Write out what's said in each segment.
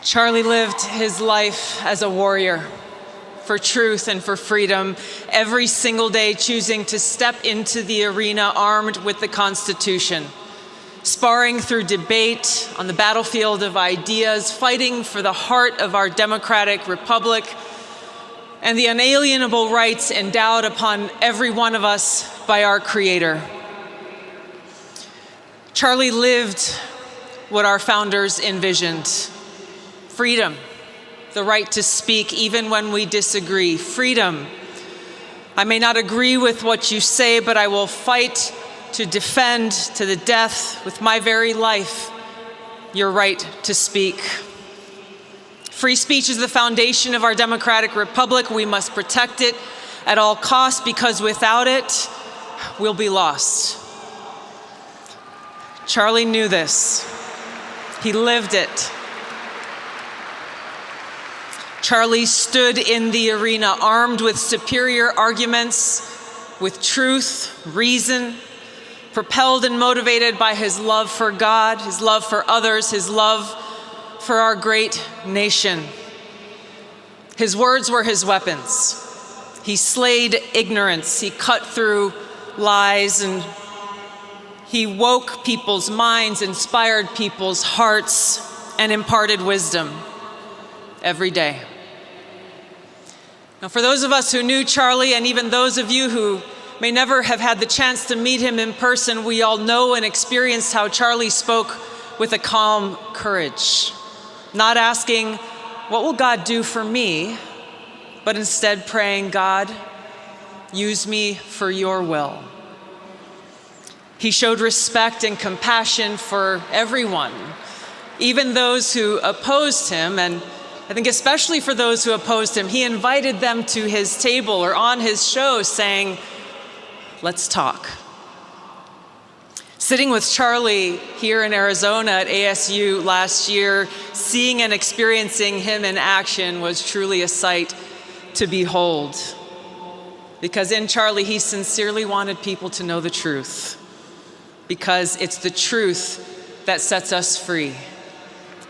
Charlie lived his life as a warrior for truth and for freedom, every single day choosing to step into the arena armed with the Constitution, sparring through debate on the battlefield of ideas, fighting for the heart of our democratic republic and the unalienable rights endowed upon every one of us by our Creator. Charlie lived what our founders envisioned: freedom, the right to speak even when we disagree. Freedom. I may not agree with what you say, but I will fight to defend to the death with my very life your right to speak. Free speech is the foundation of our democratic republic. We must protect it at all costs because without it, we'll be lost. Charlie knew this. He lived it. Charlie stood in the arena armed with superior arguments, with truth, reason, propelled and motivated by his love for God, his love for others, his love for our great nation. His words were his weapons. He slayed ignorance, he cut through lies, and he woke people's minds, inspired people's hearts, and imparted wisdom every day. Now, for those of us who knew Charlie, and even those of you who may never have had the chance to meet him in person, we all know and experienced how Charlie spoke with a calm courage, not asking, "What will God do for me?" but instead praying, "God, use me for your will." He showed respect and compassion for everyone, even those who opposed him, and I think especially for those who opposed him, he invited them to his table or on his show saying, "Let's talk." Sitting with Charlie here in Arizona at ASU last year, seeing and experiencing him in action was truly a sight to behold. Because in Charlie, he sincerely wanted people to know the truth. Because it's the truth that sets us free.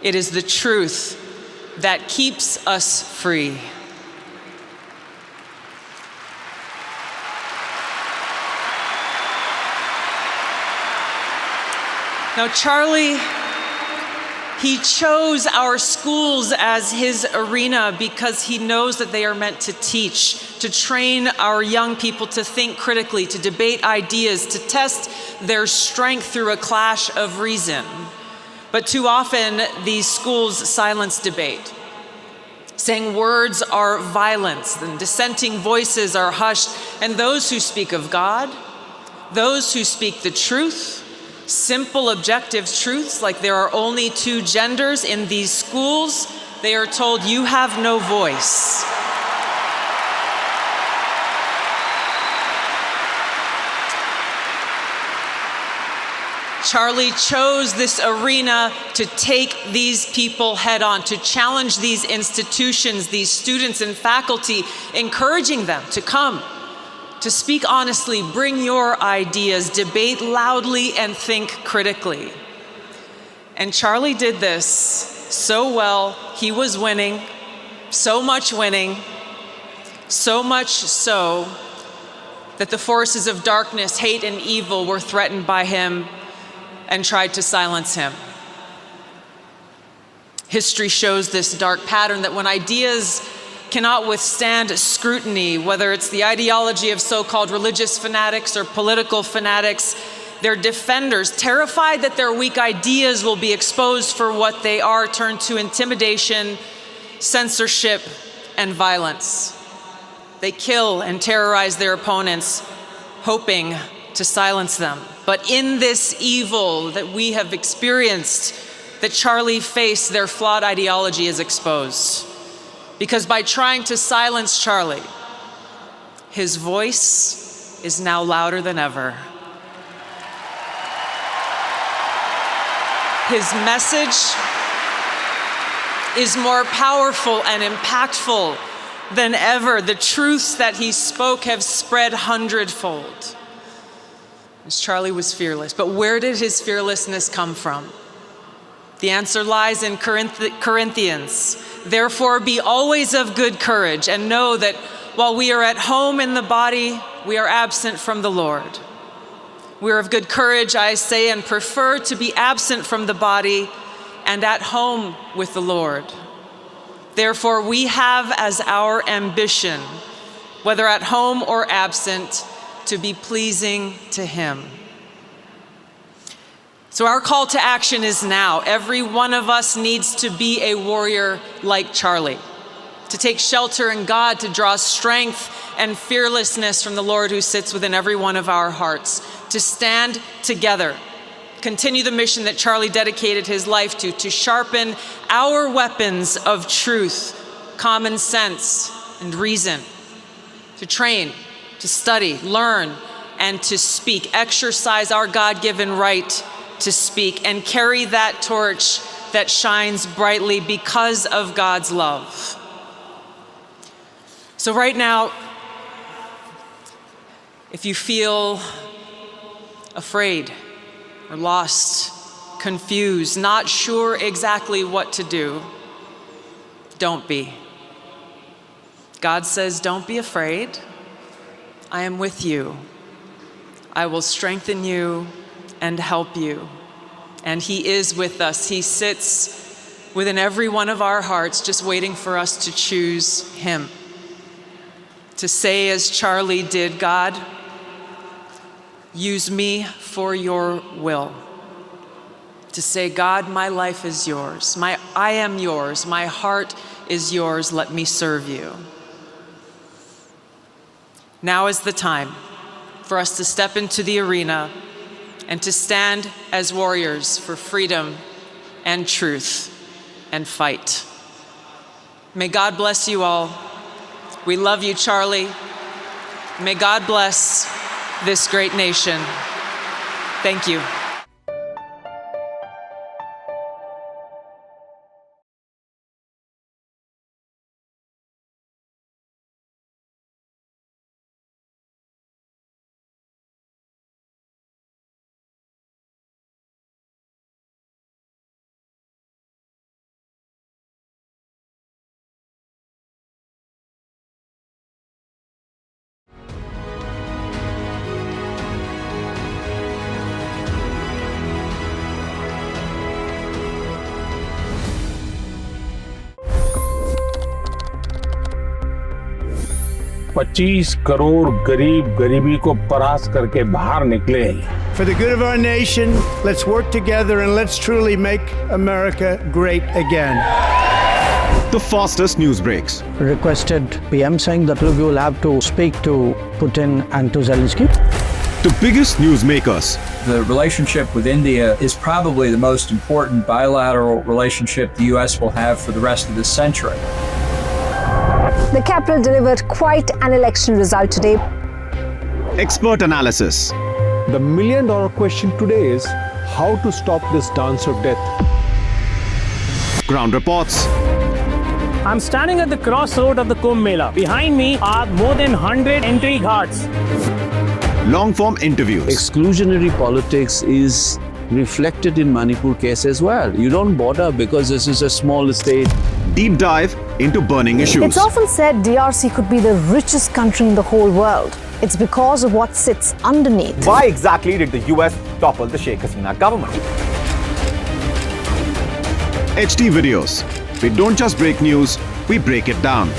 It is the truth that keeps us free. Now, Charlie, he chose our schools as his arena because he knows that they are meant to teach, to train our young people to think critically, to debate ideas, to test their strength through a clash of reason. But too often, these schools silence debate, saying words are violence, and dissenting voices are hushed, and those who speak of God, those who speak the truth, simple objective truths like there are only two genders in these schools, they are told, "You have no voice." Charlie chose this arena to take these people head on, to challenge these institutions, these students and faculty, encouraging them to come, to speak honestly, bring your ideas, debate loudly, and think critically. And Charlie did this so well, he was winning, so much so that the forces of darkness, hate, and evil were threatened by him and tried to silence him. History shows this dark pattern that when ideas cannot withstand scrutiny, whether it's the ideology of so-called religious fanatics or political fanatics, their defenders, terrified that their weak ideas will be exposed for what they are, turn to intimidation, censorship, and violence. They kill and terrorize their opponents, hoping to silence them. But in this evil that we have experienced, that Charlie faced, their flawed ideology is exposed. Because by trying to silence Charlie, his voice is now louder than ever. His message is more powerful and impactful than ever. The truths that he spoke have spread hundredfold. Charlie was fearless, but where did his fearlessness come from? The answer lies in Corinthians. Therefore, be always of good courage and know that while we are at home in the body, we are absent from the Lord. We are of good courage, I say, and prefer to be absent from the body and at home with the Lord. Therefore, we have as our ambition, whether at home or absent, to be pleasing to Him. So our call to action is now. Every one of us needs to be a warrior like Charlie, to take shelter in God, to draw strength and fearlessness from the Lord who sits within every one of our hearts, to stand together, continue the mission that Charlie dedicated his life to sharpen our weapons of truth, common sense, and reason, to train, to study, learn, and to speak, exercise our God-given right to speak, and carry that torch that shines brightly because of God's love. So right now, if you feel afraid or lost, confused, not sure exactly what to do, don't be. God says, don't be afraid. I am with you. I will strengthen you and help you. And He is with us. He sits within every one of our hearts, just waiting for us to choose Him. To say, as Charlie did, God, use me for your will. To say, God, my life is yours. I am yours. My heart is yours. Let me serve you. Now is the time for us to step into the arena and to stand as warriors for freedom and truth and fight. May God bless you all. We love you, Charlie. May God bless this great nation. Thank you. $25 crore गरीब गरीबी को परास्त करके बाहर निकले। For the good of our nation, let's work together and let's truly make America great again. The fastest news breaks. Requested PM saying that look, you will have to speak to Putin and to Zelensky. The biggest news makers. The relationship with India is probably the most important bilateral relationship the U.S. will have for the rest of this century. The capital delivered quite an election result today. Expert analysis. The million-dollar question today is how to stop this dance of death. Ground reports. I'm standing at the crossroad of the Kumbh Mela. Behind me are more than 100 entry ghats. Long-form interviews. Exclusionary politics is reflected in Manipur case as well. You don't bother because this is a small state. Deep dive into burning issues. It's often said DRC could be the richest country in the whole world. It's because of what sits underneath. Why exactly did the US topple the Sheikh Hasina government? HT videos. We don't just break news, we break it down.